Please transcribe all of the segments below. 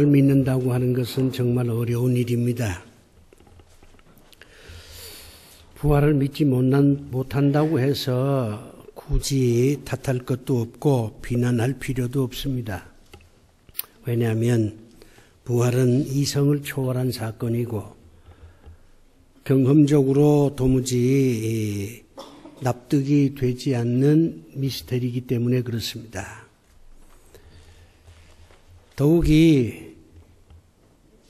부활을 믿는다고 하는 것은 정말 어려운 일입니다. 부활을 믿지 못한다고 해서 굳이 탓할 것도 없고 비난할 필요도 없습니다. 왜냐하면 부활은 이성을 초월한 사건이고 경험적으로 도무지 납득이 되지 않는 미스터리이기 때문에 그렇습니다. 더욱이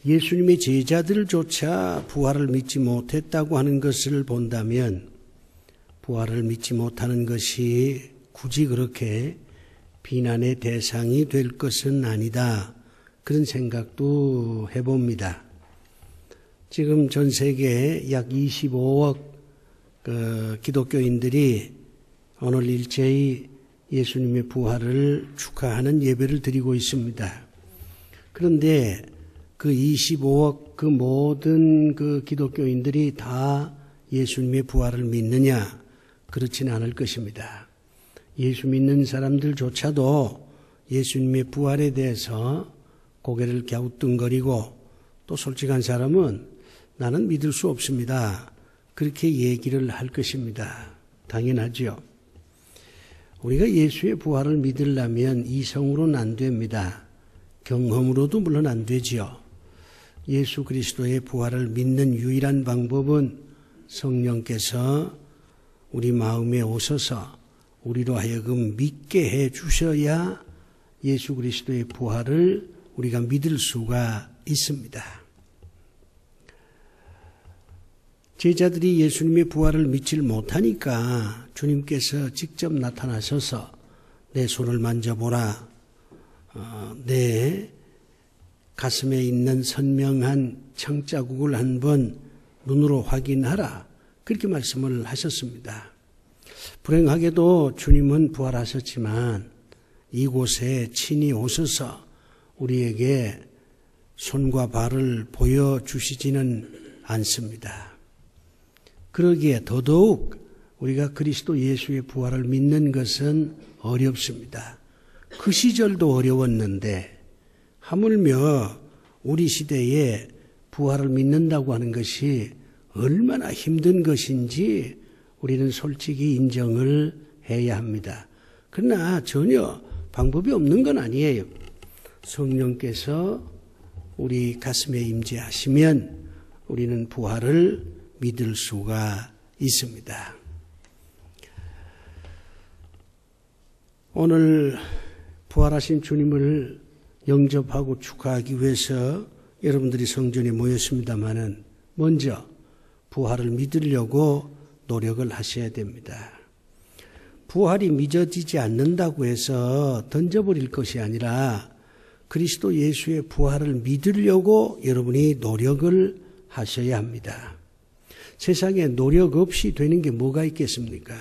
예수님의 제자들조차 부활을 믿지 못했다고 하는 것을 본다면 부활을 믿지 못하는 것이 굳이 그렇게 비난의 대상이 될 것은 아니다. 그런 생각도 해봅니다. 지금 전 세계에 약 25억 기독교인들이 오늘 일제히 예수님의 부활을 축하하는 예배를 드리고 있습니다. 그런데 그 25억 그 모든 그 기독교인들이 다 예수님의 부활을 믿느냐? 그렇지는 않을 것입니다. 예수 믿는 사람들조차도 예수님의 부활에 대해서 고개를 갸우뚱거리고 또 솔직한 사람은 나는 믿을 수 없습니다. 그렇게 얘기를 할 것입니다. 당연하죠. 우리가 예수의 부활을 믿으려면 이성으로는 안 됩니다. 경험으로도 물론 안 되지요. 예수 그리스도의 부활을 믿는 유일한 방법은 성령께서 우리 마음에 오셔서 우리로 하여금 믿게 해 주셔야 예수 그리스도의 부활을 우리가 믿을 수가 있습니다. 제자들이 예수님의 부활을 믿질 못하니까 주님께서 직접 나타나셔서 내 손을 만져보라. 내 가슴에 있는 선명한 창자국을 한번 눈으로 확인하라. 그렇게 말씀을 하셨습니다. 불행하게도 주님은 부활하셨지만 이곳에 친히 오셔서 우리에게 손과 발을 보여주시지는 않습니다. 그러기에 더더욱 우리가 그리스도 예수의 부활을 믿는 것은 어렵습니다. 그 시절도 어려웠는데 하물며 우리 시대에 부활을 믿는다고 하는 것이 얼마나 힘든 것인지 우리는 솔직히 인정을 해야 합니다. 그러나 전혀 방법이 없는 건 아니에요. 성령께서 우리 가슴에 임재하시면 우리는 부활을 믿을 수가 있습니다. 오늘 부활하신 주님을 영접하고 축하하기 위해서 여러분들이 성전에 모였습니다마는 먼저 부활을 믿으려고 노력을 하셔야 됩니다. 부활이 믿어지지 않는다고 해서 던져버릴 것이 아니라 그리스도 예수의 부활을 믿으려고 여러분이 노력을 하셔야 합니다. 세상에 노력 없이 되는 게 뭐가 있겠습니까?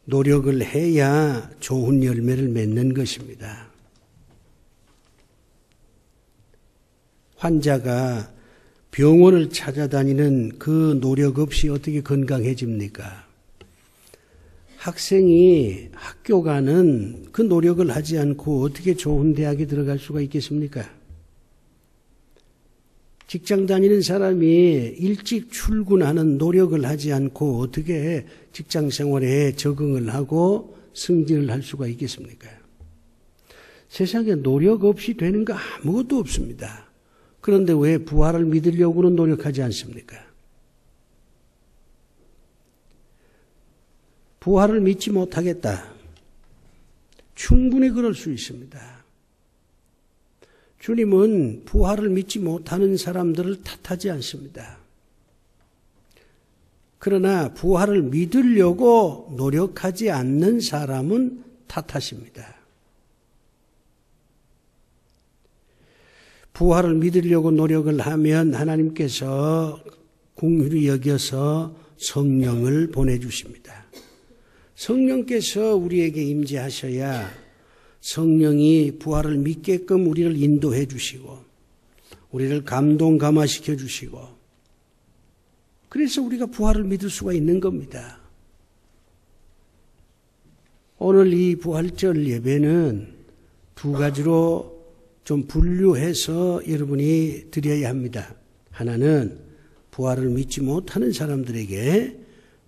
노력을 해야 좋은 열매를 맺는 것입니다. 환자가 병원을 찾아다니는 그 노력 없이 어떻게 건강해집니까? 학생이 학교 가는 그 노력을 하지 않고 어떻게 좋은 대학에 들어갈 수가 있겠습니까? 직장 다니는 사람이 일찍 출근하는 노력을 하지 않고 어떻게 직장 생활에 적응을 하고 승진을 할 수가 있겠습니까? 세상에 노력 없이 되는 거 아무것도 없습니다. 그런데 왜 부활을 믿으려고는 노력하지 않습니까? 부활을 믿지 못하겠다. 충분히 그럴 수 있습니다. 주님은 부활을 믿지 못하는 사람들을 탓하지 않습니다. 그러나 부활을 믿으려고 노력하지 않는 사람은 탓하십니다. 부활을 믿으려고 노력을 하면 하나님께서 긍휼히 여겨서 성령을 보내주십니다. 성령께서 우리에게 임재하셔야 성령이 부활을 믿게끔 우리를 인도해 주시고 우리를 감동감화시켜 주시고 그래서 우리가 부활을 믿을 수가 있는 겁니다. 오늘 이 부활절 예배는 두 가지로 좀 분류해서 여러분이 드려야 합니다. 하나는 부활을 믿지 못하는 사람들에게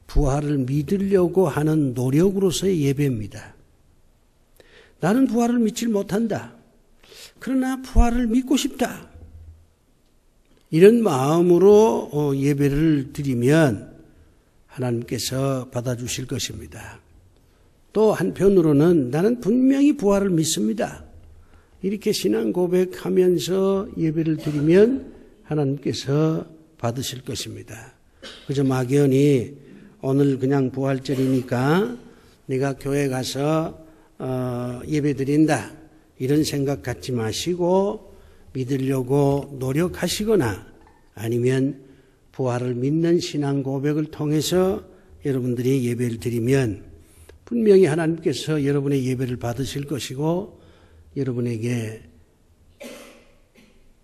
부활을 믿으려고 하는 노력으로서의 예배입니다. 나는 부활을 믿지 못한다. 그러나 부활을 믿고 싶다. 이런 마음으로 예배를 드리면 하나님께서 받아주실 것입니다. 또 한편으로는 나는 분명히 부활을 믿습니다. 이렇게 신앙 고백하면서 예배를 드리면 하나님께서 받으실 것입니다. 그저 막연히 오늘 그냥 부활절이니까 내가 교회 가서 예배 드린다 이런 생각 갖지 마시고 믿으려고 노력하시거나 아니면 부활을 믿는 신앙 고백을 통해서 여러분들이 예배를 드리면 분명히 하나님께서 여러분의 예배를 받으실 것이고 여러분에게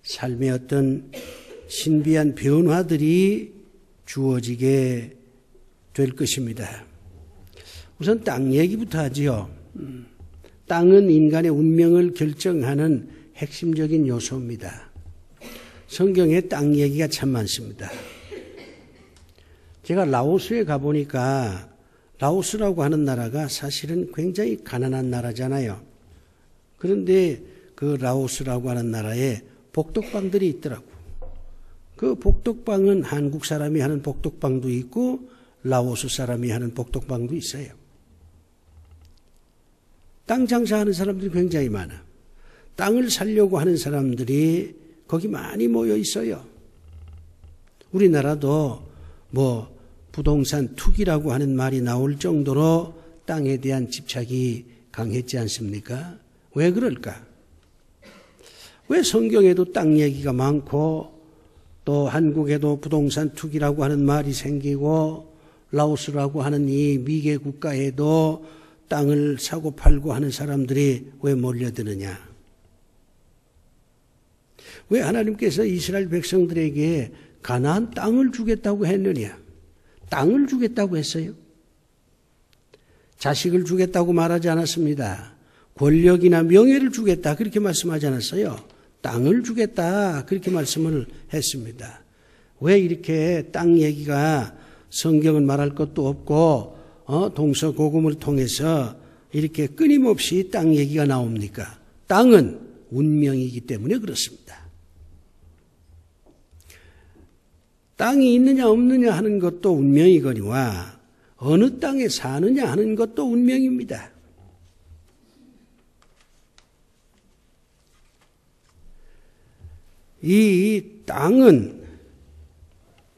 삶의 어떤 신비한 변화들이 주어지게 될 것입니다. 우선 땅 얘기부터 하지요. 땅은 인간의 운명을 결정하는 핵심적인 요소입니다. 성경에 땅 얘기가 참 많습니다. 제가 라오스에 가보니까 라오스라고 하는 나라가 사실은 굉장히 가난한 나라잖아요. 그런데 그 라오스라고 하는 나라에 복덕방들이 있더라고. 그 복덕방은 한국 사람이 하는 복덕방도 있고 라오스 사람이 하는 복덕방도 있어요. 땅 장사하는 사람들이 굉장히 많아. 땅을 사려고 하는 사람들이 거기 많이 모여 있어요. 우리나라도 부동산 투기라고 하는 말이 나올 정도로 땅에 대한 집착이 강했지 않습니까? 왜 그럴까? 왜 성경에도 땅 얘기가 많고 또 한국에도 부동산 투기라고 하는 말이 생기고 라오스라고 하는 이 미개 국가에도 땅을 사고 팔고 하는 사람들이 왜 몰려드느냐? 왜 하나님께서 이스라엘 백성들에게 가나안 땅을 주겠다고 했느냐? 땅을 주겠다고 했어요. 자식을 주겠다고 말하지 않았습니다. 권력이나 명예를 주겠다 그렇게 말씀하지 않았어요. 땅을 주겠다 그렇게 말씀을 했습니다. 왜 이렇게 땅 얘기가 성경은 말할 것도 없고 동서고금을 통해서 이렇게 끊임없이 땅 얘기가 나옵니까? 땅은 운명이기 때문에 그렇습니다. 땅이 있느냐 없느냐 하는 것도 운명이거니와 어느 땅에 사느냐 하는 것도 운명입니다. 이 땅은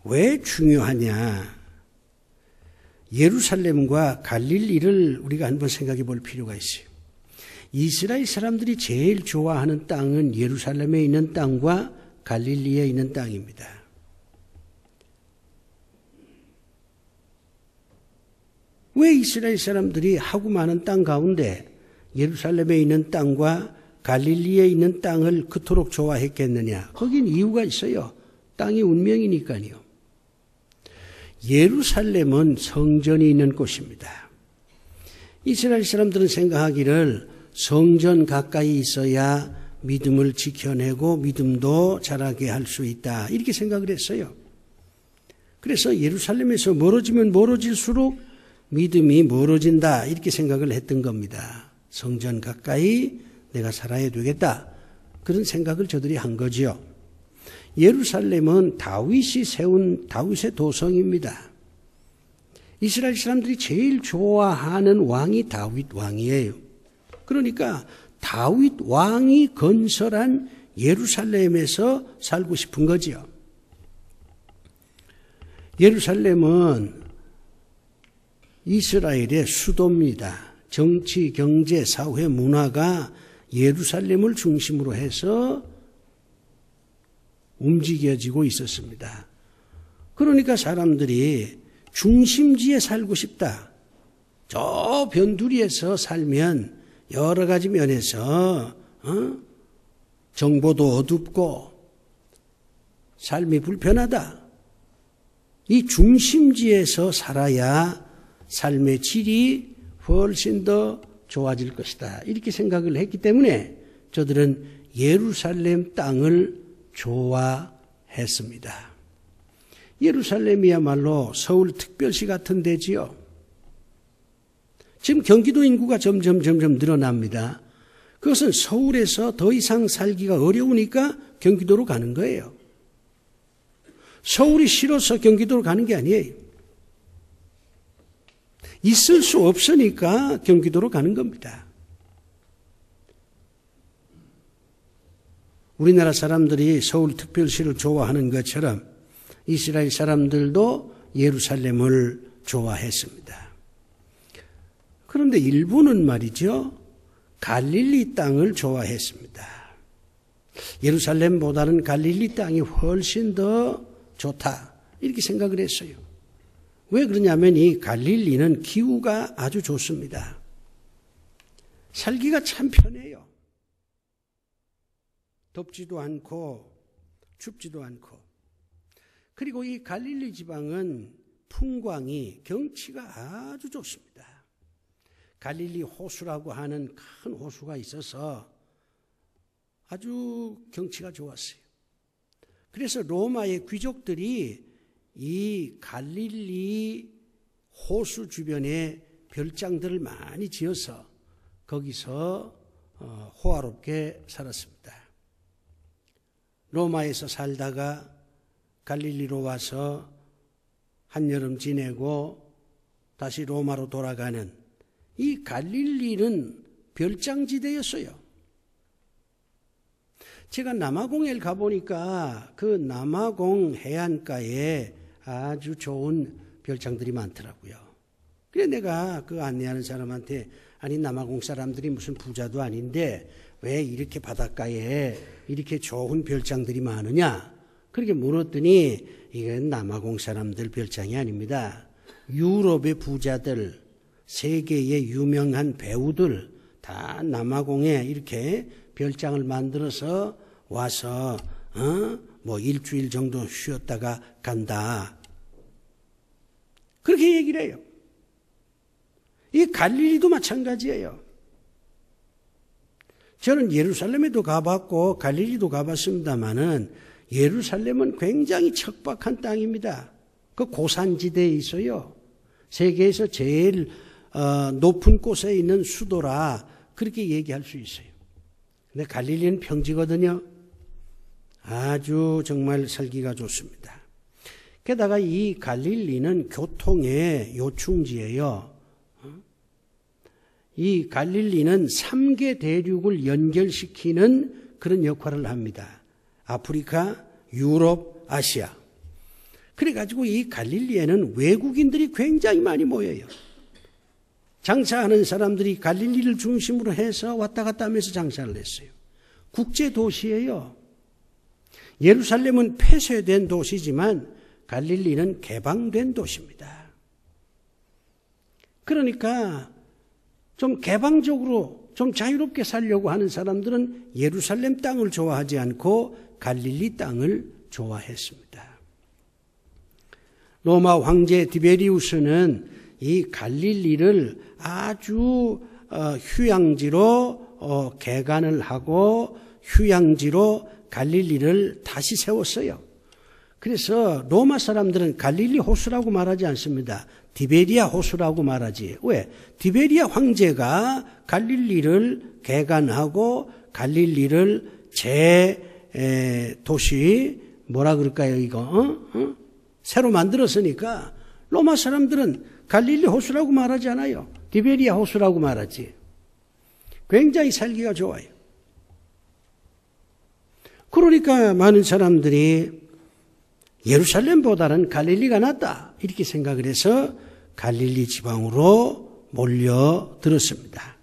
왜 중요하냐? 예루살렘과 갈릴리를 우리가 한번 생각해 볼 필요가 있어요. 이스라엘 사람들이 제일 좋아하는 땅은 예루살렘에 있는 땅과 갈릴리에 있는 땅입니다. 왜 이스라엘 사람들이 하고 많은 땅 가운데 예루살렘에 있는 땅과 갈릴리에 있는 땅을 그토록 좋아했겠느냐? 거긴 이유가 있어요. 땅이 운명이니까요. 예루살렘은 성전이 있는 곳입니다. 이스라엘 사람들은 생각하기를 성전 가까이 있어야 믿음을 지켜내고 믿음도 자라게 할 수 있다. 이렇게 생각을 했어요. 그래서 예루살렘에서 멀어지면 멀어질수록 믿음이 멀어진다. 이렇게 생각을 했던 겁니다. 성전 가까이 내가 살아야 되겠다. 그런 생각을 저들이 한 거지요. 예루살렘은 다윗이 세운 다윗의 도성입니다. 이스라엘 사람들이 제일 좋아하는 왕이 다윗 왕이에요. 그러니까 다윗 왕이 건설한 예루살렘에서 살고 싶은 거지요. 예루살렘은 이스라엘의 수도입니다. 정치, 경제, 사회, 문화가 예루살렘을 중심으로 해서 움직여지고 있었습니다. 그러니까 사람들이 중심지에 살고 싶다. 저 변두리에서 살면 여러 가지 면에서 정보도 어둡고 삶이 불편하다. 이 중심지에서 살아야 삶의 질이 훨씬 더 좋아질 것이다. 이렇게 생각을 했기 때문에 저들은 예루살렘 땅을 좋아했습니다. 예루살렘이야말로 서울특별시 같은 데지요. 지금 경기도 인구가 점점 늘어납니다. 그것은 서울에서 더 이상 살기가 어려우니까 경기도로 가는 거예요. 서울이 싫어서 경기도로 가는 게 아니에요. 있을 수 없으니까 경기도로 가는 겁니다. 우리나라 사람들이 서울특별시를 좋아하는 것처럼 이스라엘 사람들도 예루살렘을 좋아했습니다. 그런데 일부는 말이죠, 갈릴리 땅을 좋아했습니다. 예루살렘보다는 갈릴리 땅이 훨씬 더 좋다, 이렇게 생각을 했어요. 왜 그러냐면 이 갈릴리는 기후가 아주 좋습니다. 살기가 참 편해요. 덥지도 않고 춥지도 않고. 그리고 이 갈릴리 지방은 풍광이, 경치가 아주 좋습니다. 갈릴리 호수라고 하는 큰 호수가 있어서 아주 경치가 좋았어요. 그래서 로마의 귀족들이 이 갈릴리 호수 주변에 별장들을 많이 지어서 거기서 호화롭게 살았습니다. 로마에서 살다가 갈릴리로 와서 한여름 지내고 다시 로마로 돌아가는 이 갈릴리는 별장지대였어요. 제가 남아공에 가보니까 그 남아공 해안가에 아주 좋은 별장들이 많더라고요. 그래 내가 그 안내하는 사람한테 아니 남아공 사람들이 무슨 부자도 아닌데 왜 이렇게 바닷가에 이렇게 좋은 별장들이 많으냐? 그렇게 물었더니 이건 남아공 사람들 별장이 아닙니다. 유럽의 부자들, 세계의 유명한 배우들 다 남아공에 이렇게 별장을 만들어서 와서 뭐 일주일 정도 쉬었다가 간다. 그렇게 얘기를 해요. 이 갈릴리도 마찬가지예요. 저는 예루살렘에도 가봤고 갈릴리도 가봤습니다마는 예루살렘은 굉장히 척박한 땅입니다. 그 고산지대에 있어요. 세계에서 제일 높은 곳에 있는 수도라 그렇게 얘기할 수 있어요. 근데 갈릴리는 평지거든요. 아주 정말 살기가 좋습니다. 게다가 이 갈릴리는 교통의 요충지예요. 이 갈릴리는 3개 대륙을 연결시키는 그런 역할을 합니다. 아프리카, 유럽, 아시아. 그래가지고 이 갈릴리에는 외국인들이 굉장히 많이 모여요. 장사하는 사람들이 갈릴리를 중심으로 해서 왔다 갔다 하면서 장사를 했어요. 국제 도시예요. 예루살렘은 폐쇄된 도시지만 갈릴리는 개방된 도시입니다. 그러니까 좀 개방적으로 좀 자유롭게 살려고 하는 사람들은 예루살렘 땅을 좋아하지 않고 갈릴리 땅을 좋아했습니다. 로마 황제 디베리우스는 이 갈릴리를 아주 휴양지로 개간을 하고 휴양지로 갈릴리를 다시 세웠어요. 그래서 로마 사람들은 갈릴리 호수라고 말하지 않습니다. 디베리아 호수라고 말하지. 왜? 디베리아 황제가 갈릴리를 개간하고 갈릴리를 도시 뭐라 그럴까요 이거? 새로 만들었으니까 로마 사람들은 갈릴리 호수라고 말하지 않아요. 디베리아 호수라고 말하지. 굉장히 살기가 좋아요. 그러니까 많은 사람들이 예루살렘보다는 갈릴리가 낫다 이렇게 생각을 해서 갈릴리 지방으로 몰려들었습니다.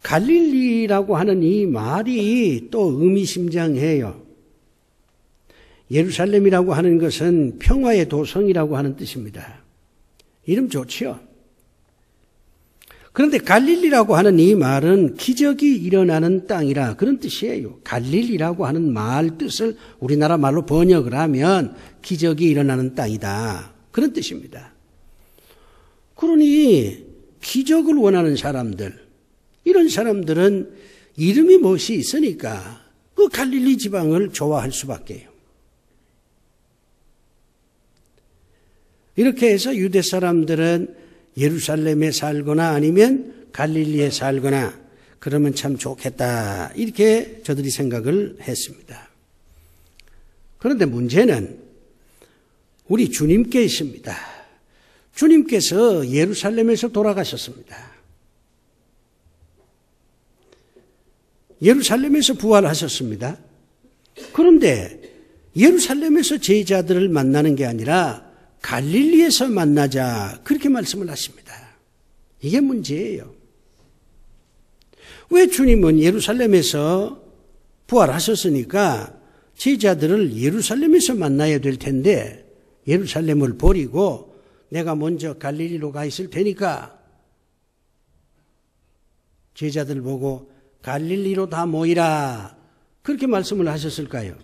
갈릴리라고 하는 이 말이 또 의미심장해요. 예루살렘이라고 하는 것은 평화의 도성이라고 하는 뜻입니다. 이름 좋지요? 그런데 갈릴리라고 하는 이 말은 기적이 일어나는 땅이라 그런 뜻이에요. 갈릴리라고 하는 말 뜻을 우리나라 말로 번역을 하면 기적이 일어나는 땅이다. 그런 뜻입니다. 그러니 기적을 원하는 사람들, 이런 사람들은 이름이 멋이 있으니까 그 갈릴리 지방을 좋아할 수밖에요. 이렇게 해서 유대 사람들은 예루살렘에 살거나 아니면 갈릴리에 살거나 그러면 참 좋겠다, 이렇게 저들이 생각을 했습니다. 그런데 문제는 우리 주님께 있습니다. 주님께서 예루살렘에서 돌아가셨습니다. 예루살렘에서 부활하셨습니다. 그런데 예루살렘에서 제자들을 만나는 게 아니라 갈릴리에서 만나자, 그렇게 말씀을 하십니다. 이게 문제예요. 왜 주님은 예루살렘에서 부활하셨으니까 제자들을 예루살렘에서 만나야 될 텐데 예루살렘을 버리고 내가 먼저 갈릴리로 가 있을 테니까 제자들 보고 갈릴리로 다 모이라, 그렇게 말씀을 하셨을까요?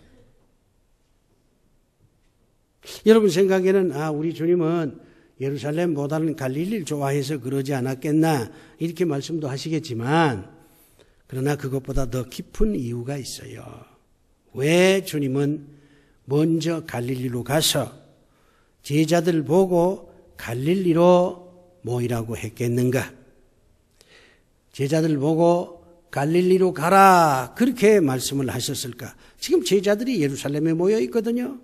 여러분 생각에는 우리 주님은 예루살렘보다는 갈릴리를 좋아해서 그러지 않았겠나, 이렇게 말씀도 하시겠지만, 그러나 그것보다 더 깊은 이유가 있어요. 왜 주님은 먼저 갈릴리로 가서 제자들 보고 갈릴리로 모이라고 했겠는가? 제자들 보고 갈릴리로 가라, 그렇게 말씀을 하셨을까? 지금 제자들이 예루살렘에 모여 있거든요.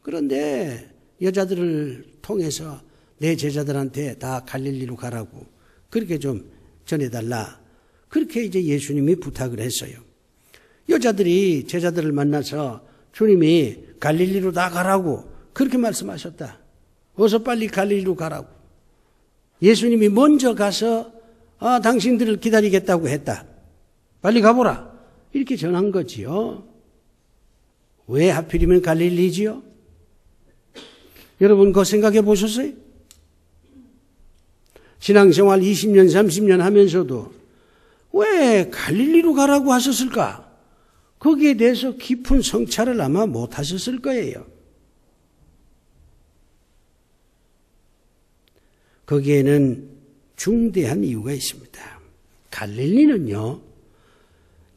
그런데 여자들을 통해서 내 제자들한테 다 갈릴리로 가라고 그렇게 좀 전해달라, 그렇게 이제 예수님이 부탁을 했어요. 여자들이 제자들을 만나서 주님이 갈릴리로 다 가라고 그렇게 말씀하셨다. 어서 빨리 갈릴리로 가라고. 예수님이 먼저 가서 당신들을 기다리겠다고 했다. 빨리 가보라, 이렇게 전한 거지요. 왜 하필이면 갈릴리지요? 여러분 그거 생각해 보셨어요? 신앙생활 20년 30년 하면서도 왜 갈릴리로 가라고 하셨을까? 거기에 대해서 깊은 성찰을 아마 못 하셨을 거예요. 거기에는 중대한 이유가 있습니다. 갈릴리는요,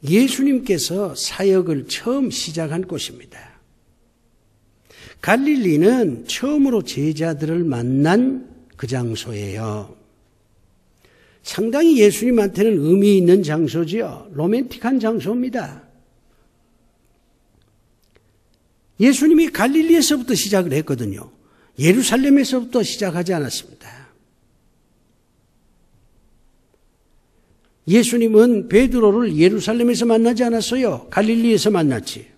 예수님께서 사역을 처음 시작한 곳입니다. 갈릴리는 처음으로 제자들을 만난 그 장소예요. 상당히 예수님한테는 의미 있는 장소지요. 로맨틱한 장소입니다. 예수님이 갈릴리에서부터 시작을 했거든요. 예루살렘에서부터 시작하지 않았습니다. 예수님은 베드로를 예루살렘에서 만나지 않았어요. 갈릴리에서 만났지.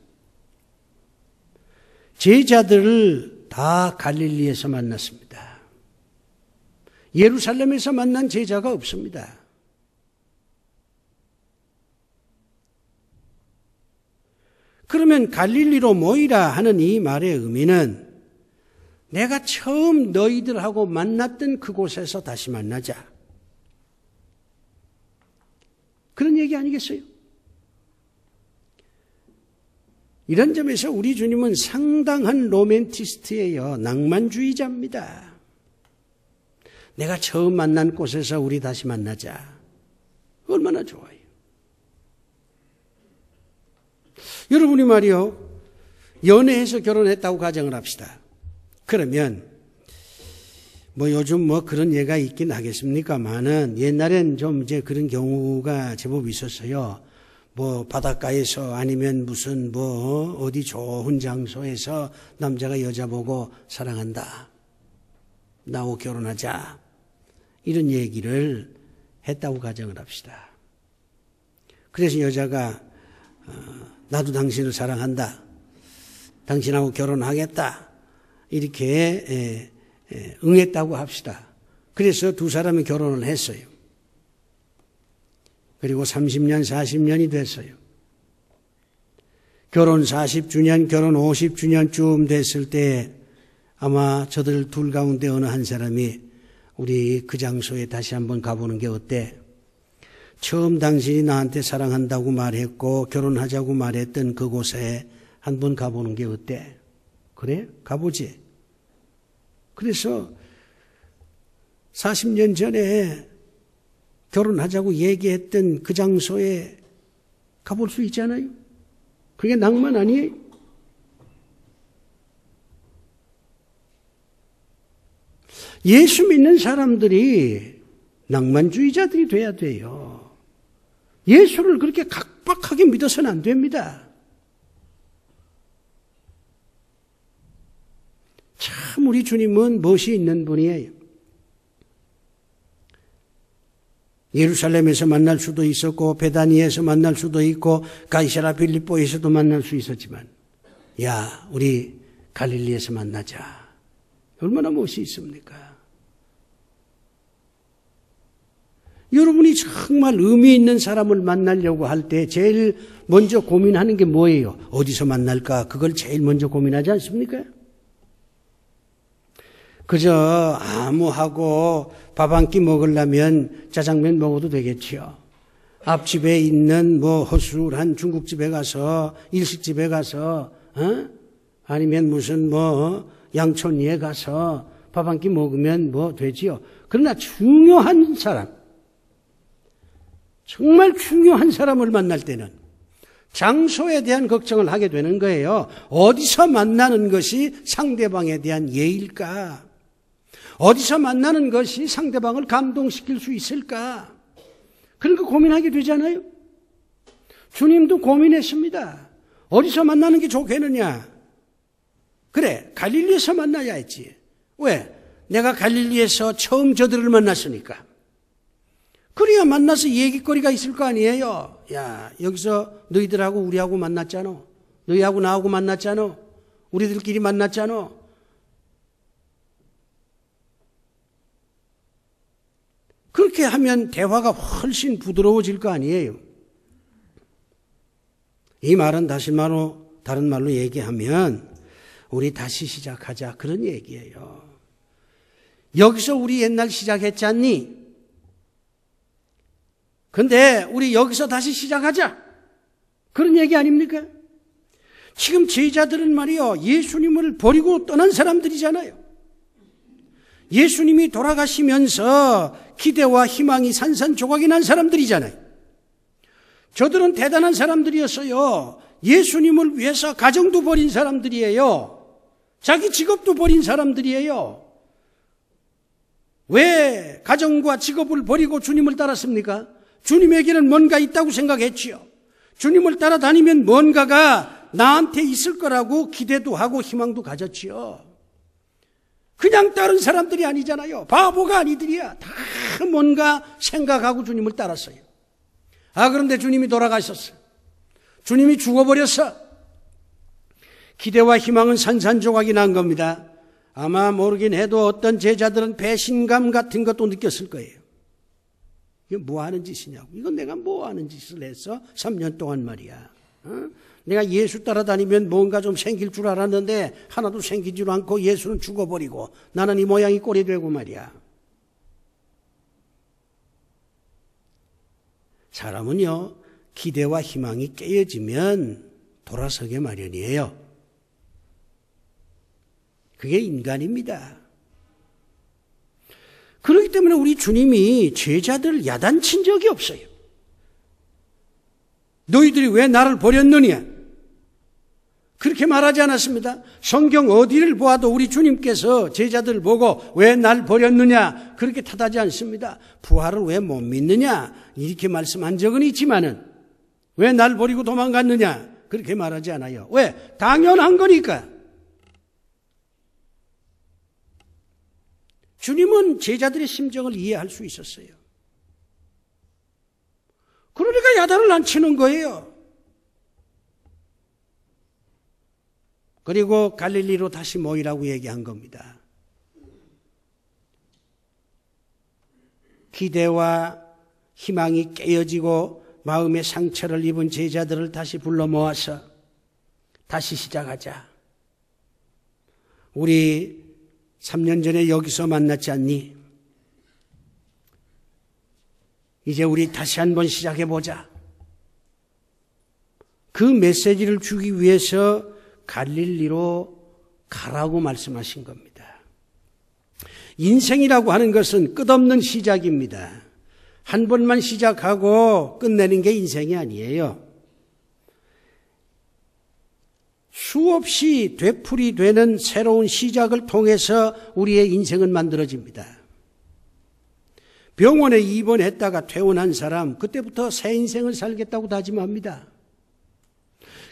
제자들을 다 갈릴리에서 만났습니다. 예루살렘에서 만난 제자가 없습니다. 그러면 갈릴리로 모이라 하는 이 말의 의미는 내가 처음 너희들하고 만났던 그곳에서 다시 만나자, 그런 얘기 아니겠어요? 이런 점에서 우리 주님은 상당한 로맨티스트예요. 낭만주의자입니다. 내가 처음 만난 곳에서 우리 다시 만나자. 얼마나 좋아요. 여러분이 말이요, 연애해서 결혼했다고 가정을 합시다. 그러면 요즘 그런 예가 있긴 하겠습니까만은 옛날엔 좀 이제 그런 경우가 제법 있었어요. 바닷가에서 아니면 무슨 어디 좋은 장소에서 남자가 여자 보고 사랑한다, 나하고 결혼하자, 이런 얘기를 했다고 가정을 합시다. 그래서 여자가 나도 당신을 사랑한다, 당신하고 결혼하겠다, 이렇게 응했다고 합시다. 그래서 두 사람이 결혼을 했어요. 그리고 30년, 40년이 됐어요. 결혼 40주년, 결혼 50주년쯤 됐을 때 아마 저들 둘 가운데 어느 한 사람이 우리 그 장소에 다시 한번 가보는 게 어때? 처음 당신이 나한테 사랑한다고 말했고 결혼하자고 말했던 그곳에 한번 가보는 게 어때? 그래? 가보지. 그래서 40년 전에 결혼하자고 얘기했던 그 장소에 가볼 수 있잖아요. 그게 낭만 아니에요? 예수 믿는 사람들이 낭만주의자들이 돼야 돼요. 예수를 그렇게 각박하게 믿어서는 안 됩니다. 참 우리 주님은 멋이 있는 분이에요. 예루살렘에서 만날 수도 있었고 베다니에서 만날 수도 있고 가이사라 빌립보에서도 만날 수 있었지만 야 우리 갈릴리에서 만나자. 얼마나 멋이 있습니까? 여러분이 정말 의미 있는 사람을 만나려고 할 때 제일 먼저 고민하는 게 뭐예요? 어디서 만날까? 그걸 제일 먼저 고민하지 않습니까? 그저 아무하고 밥 한 끼 먹으려면 짜장면 먹어도 되겠지요. 앞집에 있는 허술한 중국집에 가서 일식집에 가서 아니면 무슨 양촌리에 가서 밥 한 끼 먹으면 되지요. 그러나 중요한 사람, 정말 중요한 사람을 만날 때는 장소에 대한 걱정을 하게 되는 거예요. 어디서 만나는 것이 상대방에 대한 예일까? 어디서 만나는 것이 상대방을 감동시킬 수 있을까? 그런 거 고민하게 되잖아요. 주님도 고민했습니다. 어디서 만나는 게 좋겠느냐? 그래, 갈릴리에서 만나야 했지. 왜? 내가 갈릴리에서 처음 저들을 만났으니까. 그래야 만나서 얘기거리가 있을 거 아니에요. 야, 여기서 너희들하고 우리하고 만났잖아. 너희하고 나하고 만났잖아. 우리들끼리 만났잖아. 그렇게 하면 대화가 훨씬 부드러워질 거 아니에요. 이 말은 다른 말로 얘기하면 우리 다시 시작하자 그런 얘기예요. 여기서 우리 옛날 시작했잖니? 근데 우리 여기서 다시 시작하자. 그런 얘기 아닙니까? 지금 제자들은 말이요, 예수님을 버리고 떠난 사람들이잖아요. 예수님이 돌아가시면서 기대와 희망이 산산조각이 난 사람들이잖아요. 저들은 대단한 사람들이었어요. 예수님을 위해서 가정도 버린 사람들이에요. 자기 직업도 버린 사람들이에요. 왜 가정과 직업을 버리고 주님을 따랐습니까? 주님에게는 뭔가 있다고 생각했지요. 주님을 따라다니면 뭔가가 나한테 있을 거라고 기대도 하고 희망도 가졌지요. 그냥 따른 사람들이 아니잖아요. 바보가 아니들이야. 다 뭔가 생각하고 주님을 따랐어요. 그런데 주님이 돌아가셨어요. 주님이 죽어버렸어. 기대와 희망은 산산조각이 난 겁니다. 아마 모르긴 해도 어떤 제자들은 배신감 같은 것도 느꼈을 거예요. 이게 뭐 하는 짓이냐고. 이건 내가 뭐 하는 짓을 했어? 3년 동안 말이야. 내가 예수 따라다니면 뭔가 좀 생길 줄 알았는데 하나도 생기지도 않고 예수는 죽어버리고 나는 이 모양이 꼴이 되고 말이야. 사람은요, 기대와 희망이 깨어지면 돌아서게 마련이에요. 그게 인간입니다. 그렇기 때문에 우리 주님이 제자들을 야단친 적이 없어요. 너희들이 왜 나를 버렸느냐? 그렇게 말하지 않았습니다. 성경 어디를 보아도 우리 주님께서 제자들을 보고 왜 날 버렸느냐? 그렇게 탓하지 않습니다. 부활을 왜 못 믿느냐? 이렇게 말씀한 적은 있지만은 왜 날 버리고 도망갔느냐? 그렇게 말하지 않아요. 왜? 당연한 거니까. 주님은 제자들의 심정을 이해할 수 있었어요. 그러니까 야단을 안 치는 거예요. 그리고 갈릴리로 다시 모이라고 얘기한 겁니다. 기대와 희망이 깨어지고 마음의 상처를 입은 제자들을 다시 불러 모아서 다시 시작하자. 우리 3년 전에 여기서 만났지 않니? 이제 우리 다시 한번 시작해보자. 그 메시지를 주기 위해서 갈릴리로 가라고 말씀하신 겁니다. 인생이라고 하는 것은 끝없는 시작입니다. 한 번만 시작하고 끝내는 게 인생이 아니에요. 수없이 되풀이되는 새로운 시작을 통해서 우리의 인생은 만들어집니다. 병원에 입원했다가 퇴원한 사람, 그때부터 새 인생을 살겠다고 다짐합니다.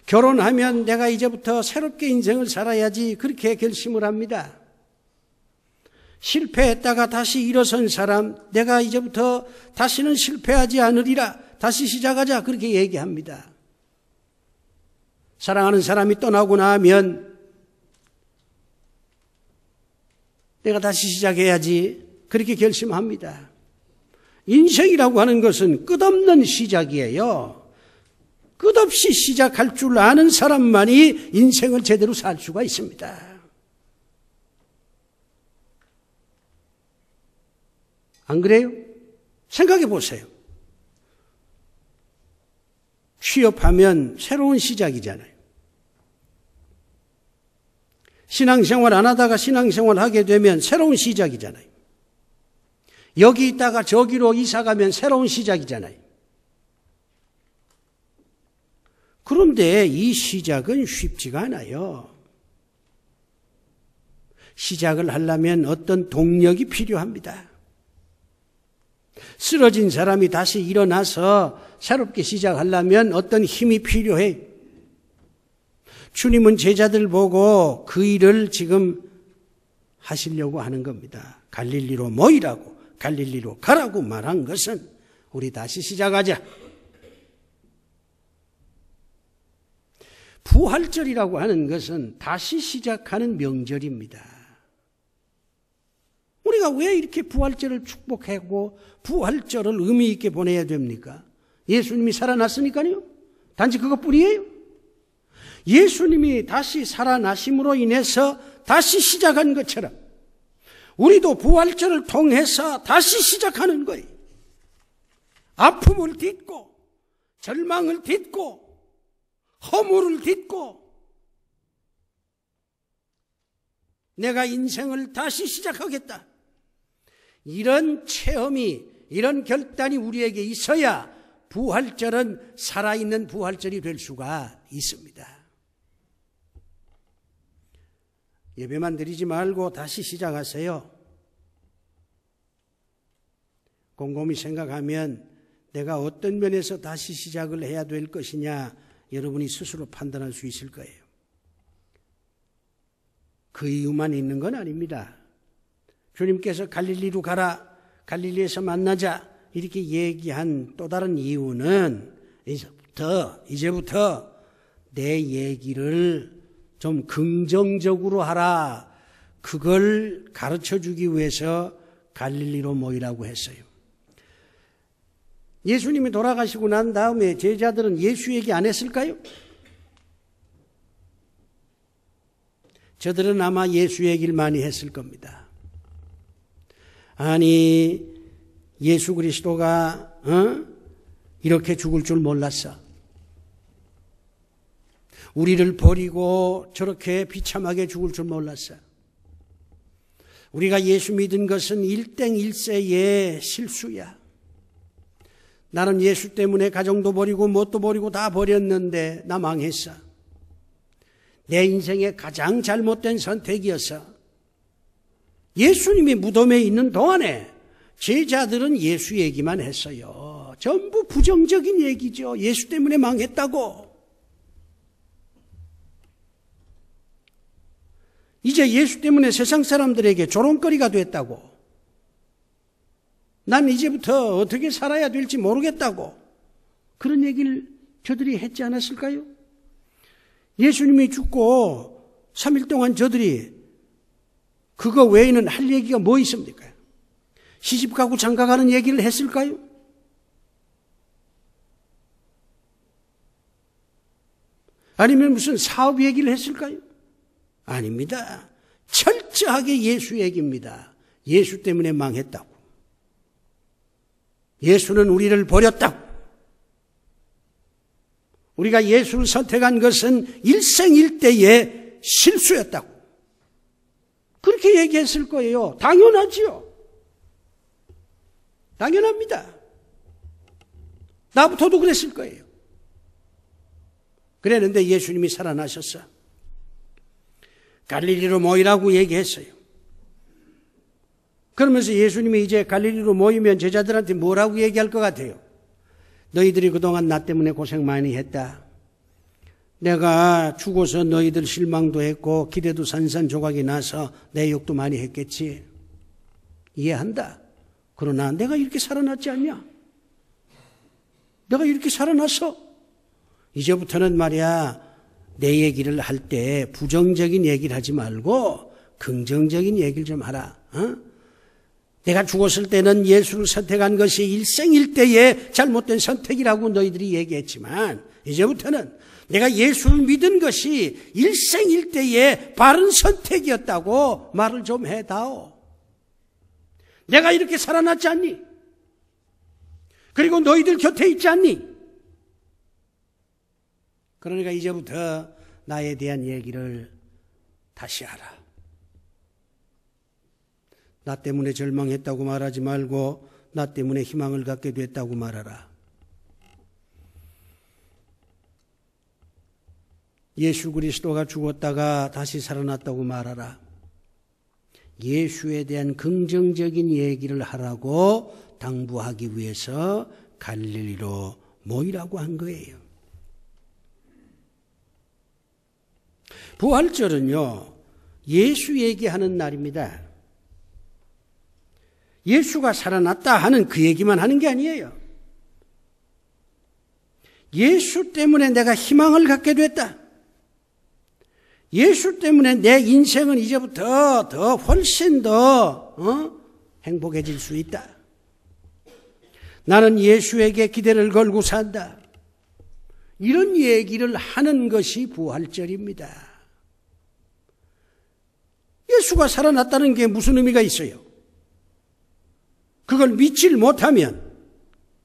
결혼하면 내가 이제부터 새롭게 인생을 살아야지, 그렇게 결심을 합니다. 실패했다가 다시 일어선 사람, 내가 이제부터 다시는 실패하지 않으리라, 다시 시작하자, 그렇게 얘기합니다. 사랑하는 사람이 떠나고 나면 내가 다시 시작해야지, 그렇게 결심합니다. 인생이라고 하는 것은 끝없는 시작이에요. 끝없이 시작할 줄 아는 사람만이 인생을 제대로 살 수가 있습니다. 안 그래요? 생각해 보세요. 취업하면 새로운 시작이잖아요. 신앙생활 안 하다가 신앙생활 하게 되면 새로운 시작이잖아요. 여기 있다가 저기로 이사가면 새로운 시작이잖아요. 그런데 이 시작은 쉽지가 않아요. 시작을 하려면 어떤 동력이 필요합니다. 쓰러진 사람이 다시 일어나서 새롭게 시작하려면 어떤 힘이 필요해. 주님은 제자들 보고 그 일을 지금 하시려고 하는 겁니다. 갈릴리로 모이라고, 갈릴리로 가라고 말한 것은 우리 다시 시작하자. 부활절이라고 하는 것은 다시 시작하는 명절입니다. 우리가 왜 이렇게 부활절을 축복하고 부활절을 의미 있게 보내야 됩니까? 예수님이 살아났으니까요. 단지 그것뿐이에요. 예수님이 다시 살아나심으로 인해서 다시 시작한 것처럼 우리도 부활절을 통해서 다시 시작하는 거예요. 아픔을 딛고 절망을 딛고 허물을 딛고 내가 인생을 다시 시작하겠다. 이런 체험이, 이런 결단이 우리에게 있어야 부활절은 살아있는 부활절이 될 수가 있습니다. 예배만 드리지 말고 다시 시작하세요. 곰곰이 생각하면 내가 어떤 면에서 다시 시작을 해야 될 것이냐 여러분이 스스로 판단할 수 있을 거예요. 그 이유만 있는 건 아닙니다. 주님께서 갈릴리로 가라, 갈릴리에서 만나자 이렇게 얘기한 또 다른 이유는 이제부터 내 얘기를 좀 긍정적으로 하라, 그걸 가르쳐주기 위해서 갈릴리로 모이라고 했어요. 예수님이 돌아가시고 난 다음에 제자들은 예수 얘기 안 했을까요? 저들은 아마 예수 얘기를 많이 했을 겁니다. 아니, 예수 그리스도가 이렇게 죽을 줄 몰랐어. 우리를 버리고 저렇게 비참하게 죽을 줄 몰랐어. 우리가 예수 믿은 것은 일땡일세의 실수야. 나는 예수 때문에 가정도 버리고 뭣도 버리고 다 버렸는데 나 망했어. 내 인생의 가장 잘못된 선택이었어. 예수님이 무덤에 있는 동안에 제자들은 예수 얘기만 했어요. 전부 부정적인 얘기죠. 예수 때문에 망했다고. 이제 예수 때문에 세상 사람들에게 조롱거리가 됐다고. 난 이제부터 어떻게 살아야 될지 모르겠다고. 그런 얘기를 저들이 했지 않았을까요? 예수님이 죽고 3일 동안 저들이 그거 외에는 할 얘기가 뭐 있습니까? 시집가고 장가가는 얘기를 했을까요? 아니면 무슨 사업 얘기를 했을까요? 아닙니다. 철저하게 예수 얘기입니다. 예수 때문에 망했다고. 예수는 우리를 버렸다고. 우리가 예수를 선택한 것은 일생일대의 실수였다고. 그렇게 얘기했을 거예요. 당연하지요. 당연합니다. 나부터도 그랬을 거예요. 그랬는데 예수님이 살아나셨어. 갈릴리로 모이라고 얘기했어요. 그러면서 예수님이 이제 갈릴리로 모이면 제자들한테 뭐라고 얘기할 것 같아요? 너희들이 그동안 나 때문에 고생 많이 했다. 내가 죽어서 너희들 실망도 했고 기대도 산산조각이 나서 내 욕도 많이 했겠지. 이해한다. 그러나 내가 이렇게 살아났지 않냐? 내가 이렇게 살아났어. 이제부터는 말이야, 내 얘기를 할 때 부정적인 얘기를 하지 말고 긍정적인 얘기를 좀 하라. 내가 죽었을 때는 예수를 선택한 것이 일생일대의 잘못된 선택이라고 너희들이 얘기했지만 이제부터는 내가 예수를 믿은 것이 일생일대의 바른 선택이었다고 말을 좀 해다오. 내가 이렇게 살아났지 않니? 그리고 너희들 곁에 있지 않니? 그러니까 이제부터 나에 대한 얘기를 다시 하라. 나 때문에 절망했다고 말하지 말고 나 때문에 희망을 갖게 됐다고 말하라. 예수 그리스도가 죽었다가 다시 살아났다고 말하라. 예수에 대한 긍정적인 얘기를 하라고 당부하기 위해서 갈릴리로 모이라고 한 거예요. 부활절은요, 예수 얘기하는 날입니다. 예수가 살아났다 하는 그 얘기만 하는 게 아니에요. 예수 때문에 내가 희망을 갖게 됐다. 예수 때문에 내 인생은 이제부터 훨씬 더 행복해질 수 있다. 나는 예수에게 기대를 걸고 산다. 이런 얘기를 하는 것이 부활절입니다. 예수가 살아났다는 게 무슨 의미가 있어요? 그걸 믿질 못하면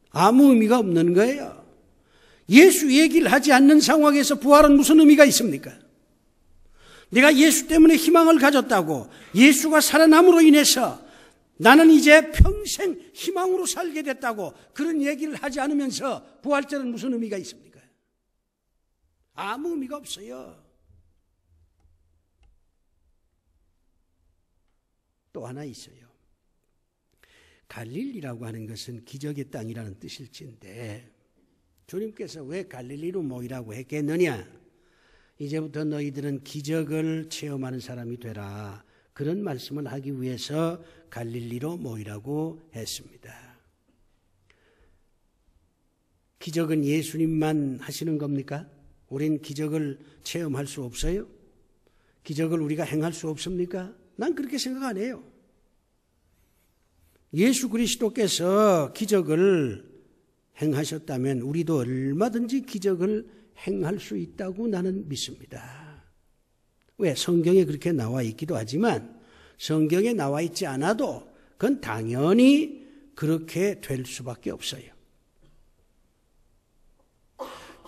아무 의미가 없는 거예요. 예수 얘기를 하지 않는 상황에서 부활은 무슨 의미가 있습니까? 내가 예수 때문에 희망을 가졌다고, 예수가 살아남으로 인해서 나는 이제 평생 희망으로 살게 됐다고 그런 얘기를 하지 않으면서 부활절은 무슨 의미가 있습니까? 아무 의미가 없어요. 또 하나 있어요. 갈릴리라고 하는 것은 기적의 땅이라는 뜻일진데 주님께서 왜 갈릴리로 모이라고 했겠느냐? 이제부터 너희들은 기적을 체험하는 사람이 되라. 그런 말씀을 하기 위해서 갈릴리로 모이라고 했습니다. 기적은 예수님만 하시는 겁니까? 우린 기적을 체험할 수 없어요? 기적을 우리가 행할 수 없습니까? 난 그렇게 생각 안 해요. 예수 그리스도께서 기적을 행하셨다면 우리도 얼마든지 기적을 행할 수 있다고 나는 믿습니다. 왜? 성경에 그렇게 나와 있기도 하지만 성경에 나와 있지 않아도 그건 당연히 그렇게 될 수밖에 없어요.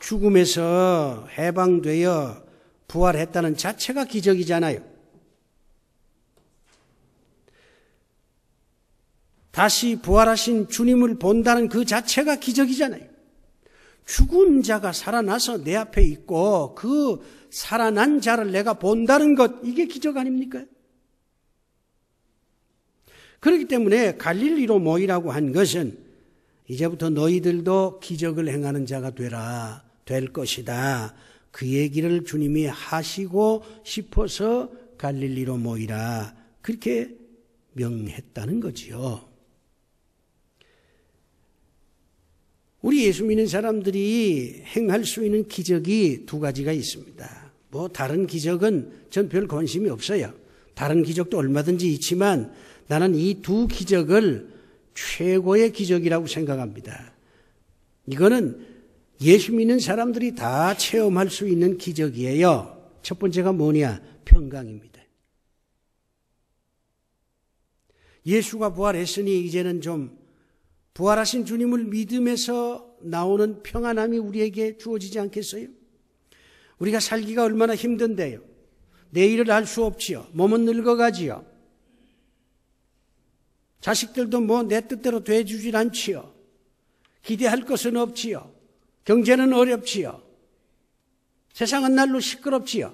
죽음에서 해방되어 부활했다는 자체가 기적이잖아요. 다시 부활하신 주님을 본다는 그 자체가 기적이잖아요. 죽은 자가 살아나서 내 앞에 있고 그 살아난 자를 내가 본다는 것, 이게 기적 아닙니까? 그렇기 때문에 갈릴리로 모이라고 한 것은 이제부터 너희들도 기적을 행하는 자가 될 것이다. 그 얘기를 주님이 하시고 싶어서 갈릴리로 모이라. 그렇게 명했다는 거지요. 우리 예수 믿는 사람들이 행할 수 있는 기적이 두 가지가 있습니다. 다른 기적은 전 별 관심이 없어요. 다른 기적도 얼마든지 있지만 나는 이 두 기적을 최고의 기적이라고 생각합니다. 이거는 예수 믿는 사람들이 다 체험할 수 있는 기적이에요. 첫 번째가 뭐냐? 평강입니다. 예수가 부활했으니 이제는 좀 부활하신 주님을 믿음에서 나오는 평안함이 우리에게 주어지지 않겠어요? 우리가 살기가 얼마나 힘든데요. 내일을 알 수 없지요. 몸은 늙어가지요. 자식들도 뭐 내 뜻대로 돼주질 않지요. 기대할 것은 없지요. 경제는 어렵지요. 세상은 날로 시끄럽지요.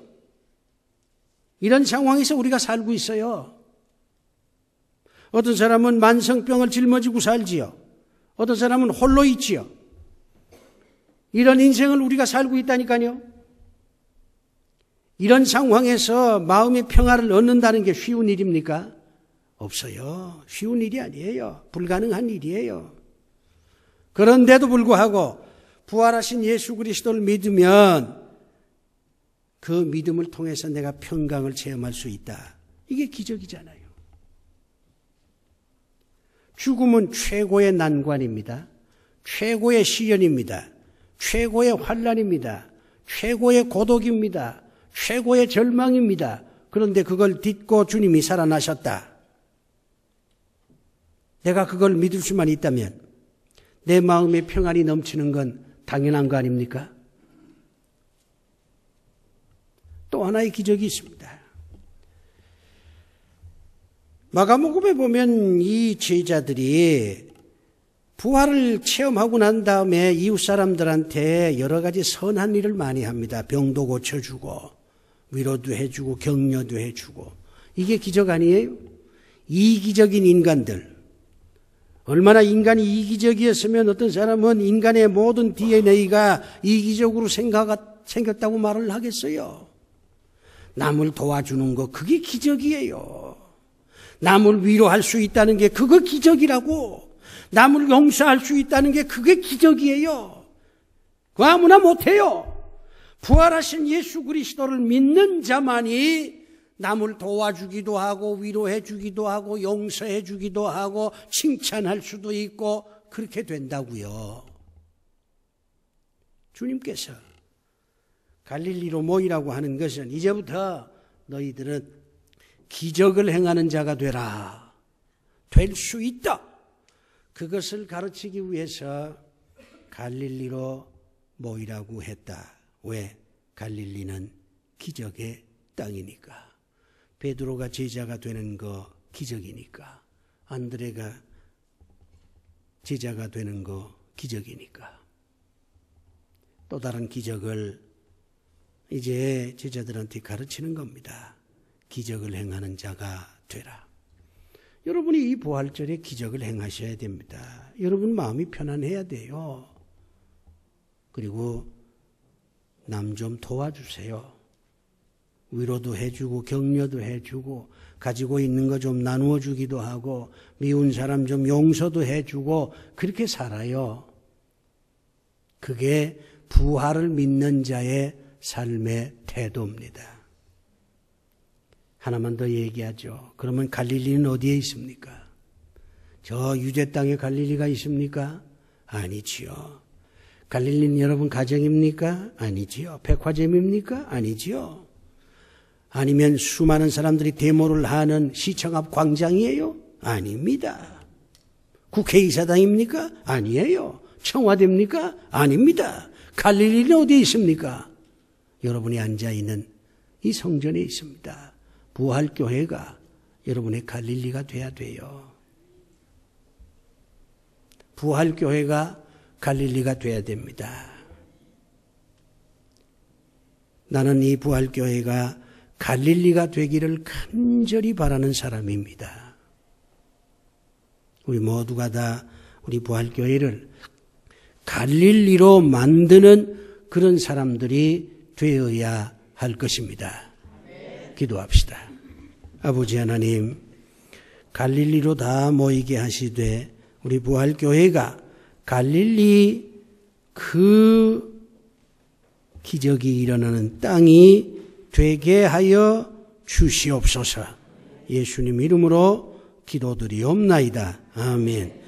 이런 상황에서 우리가 살고 있어요. 어떤 사람은 만성병을 짊어지고 살지요. 어떤 사람은 홀로 있지요. 이런 인생을 우리가 살고 있다니까요. 이런 상황에서 마음의 평화를 얻는다는 게 쉬운 일입니까? 없어요. 쉬운 일이 아니에요. 불가능한 일이에요. 그런데도 불구하고 부활하신 예수 그리스도를 믿으면 그 믿음을 통해서 내가 평강을 체험할 수 있다. 이게 기적이잖아요. 죽음은 최고의 난관입니다. 최고의 시련입니다. 최고의 환난입니다. 최고의 고독입니다. 최고의 절망입니다. 그런데 그걸 딛고 주님이 살아나셨다. 내가 그걸 믿을 수만 있다면 내 마음에 평안이 넘치는 건 당연한 거 아닙니까? 또 하나의 기적이 있습니다. 마가복음에 보면 이 제자들이 부활을 체험하고 난 다음에 이웃 사람들한테 여러 가지 선한 일을 많이 합니다. 병도 고쳐주고 위로도 해주고 격려도 해주고. 이게 기적 아니에요? 이기적인 인간들. 얼마나 인간이 이기적이었으면 어떤 사람은 인간의 모든 DNA가 이기적으로 생겼다고 말을 하겠어요. 남을 도와주는 거 그게 기적이에요. 남을 위로할 수 있다는 게 그거 기적이라고. 남을 용서할 수 있다는 게 그게 기적이에요. 그 아무나 못해요. 부활하신 예수 그리스도를 믿는 자만이 남을 도와주기도 하고 위로해 주기도 하고 용서해 주기도 하고 칭찬할 수도 있고 그렇게 된다고요. 주님께서 갈릴리로 모이라고 하는 것은 이제부터 너희들은 기적을 행하는 자가 되라. 될 수 있다. 그것을 가르치기 위해서 갈릴리로 모이라고 했다. 왜? 갈릴리는 기적의 땅이니까. 베드로가 제자가 되는 거 기적이니까. 안드레가 제자가 되는 거 기적이니까. 또 다른 기적을 이제 제자들한테 가르치는 겁니다. 기적을 행하는 자가 되라. 여러분이 이 부활절에 기적을 행하셔야 됩니다. 여러분 마음이 편안해야 돼요. 그리고 남 좀 도와주세요. 위로도 해주고 격려도 해주고 가지고 있는 거 좀 나누어 주기도 하고 미운 사람 좀 용서도 해주고 그렇게 살아요. 그게 부활을 믿는 자의 삶의 태도입니다. 하나만 더 얘기하죠. 그러면 갈릴리는 어디에 있습니까? 저 유대 땅에 갈릴리가 있습니까? 아니지요. 갈릴리는 여러분 가정입니까? 아니지요. 백화점입니까? 아니지요. 아니면 수많은 사람들이 데모를 하는 시청 앞 광장이에요? 아닙니다. 국회의사당입니까? 아니에요. 청와대입니까? 아닙니다. 갈릴리는 어디에 있습니까? 여러분이 앉아있는 이 성전에 있습니다. 부활교회가 여러분의 갈릴리가 돼야 돼요. 부활교회가 갈릴리가 돼야 됩니다. 나는 이 부활교회가 갈릴리가 되기를 간절히 바라는 사람입니다. 우리 모두가 다 우리 부활교회를 갈릴리로 만드는 그런 사람들이 되어야 할 것입니다. 기도합시다. 아버지 하나님, 갈릴리로 다 모이게 하시되 우리 부활교회가 갈릴리 그 기적이 일어나는 땅이 되게 하여 주시옵소서. 예수님 이름으로 기도드리옵나이다. 아멘.